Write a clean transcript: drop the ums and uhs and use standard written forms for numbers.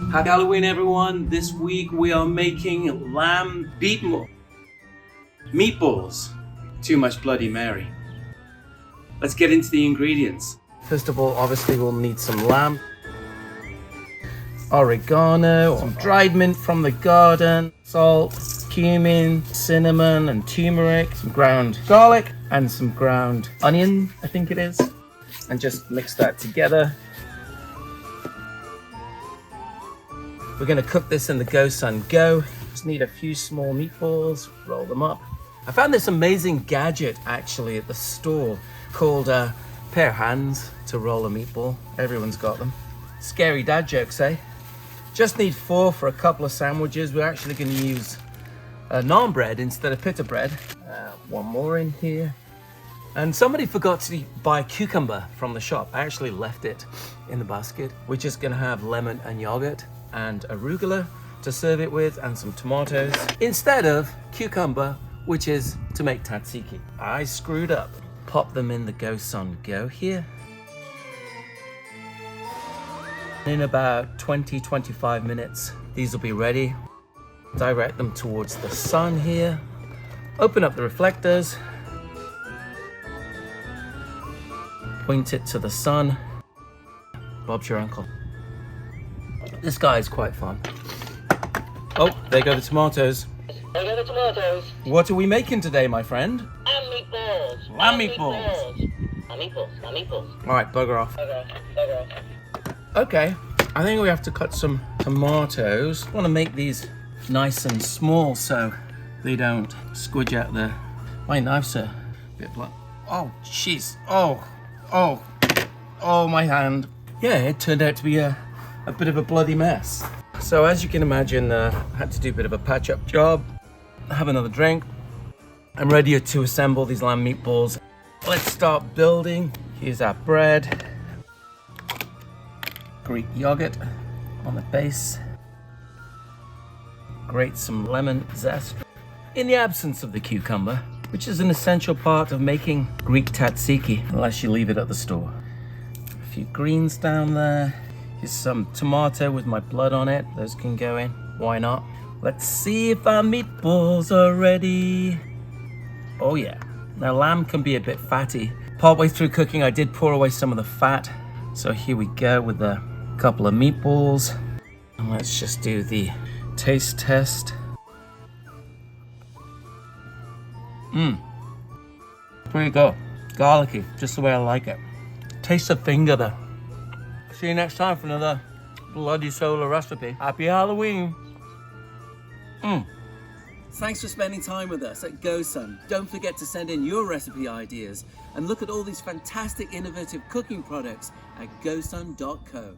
Happy Halloween, everyone. This week we are making lamb meatballs. Too much Bloody Mary. Let's get into the ingredients. First of all, obviously we'll need some lamb, oregano, some dried mint from the garden, salt, cumin, cinnamon and turmeric, some ground garlic and some ground onion, I think it is, and just mix that together. We're going to cook this in the Go Son Go. Just need a few small meatballs, roll them up. I found this amazing gadget actually at the store called a pair of hands to roll a meatball. Everyone's got them. Scary dad jokes, eh? Just need 4 for a couple of sandwiches. We're actually going to use naan bread instead of pita bread. One more in here. And somebody forgot to buy cucumber from the shop. I actually left it in the basket. We're just going to have lemon and yogurt and arugula to serve it with, and some tomatoes instead of cucumber, which is to make tzatziki. I screwed up. Pop them in the Go Son Go here. In about 20-25 minutes, these will be ready. Direct them towards the sun here. Open up the reflectors. Point it to the sun. Bob's your uncle. This guy is quite fun. Oh, there go the tomatoes. There go the tomatoes. What are we making today, my friend? Lamb meatballs. Lamb meatballs. Lamb meatballs. All right, bugger off. Bugger off. Okay, I think we have to cut some tomatoes. I want to make these nice and small so they don't squidge out the... My knife's a bit blunt. Oh, jeez. Oh, my hand. Yeah, it turned out to be a bit of a bloody mess. So as you can imagine, I had to do a bit of a patch-up job. Have another drink. I'm ready to assemble these lamb meatballs. Let's start building. Here's our bread. Greek yogurt on the base. Grate some lemon zest. In the absence of the cucumber, which is an essential part of making Greek tzatziki, unless you leave it at the store. A few greens down there. Here's some tomato with my blood on it. Those can go in. Why not? Let's see if our meatballs are ready. Oh yeah. Now lamb can be a bit fatty. Partway through cooking, I did pour away some of the fat. So here we go with a couple of meatballs. And let's just do the taste test. Pretty good. Garlicky, just the way I like it. Taste the finger there. See you next time for another Bloody Solar recipe. Happy Halloween. Thanks for spending time with us at Go Son. Don't forget to send in your recipe ideas and look at all these fantastic innovative cooking products at goson.co.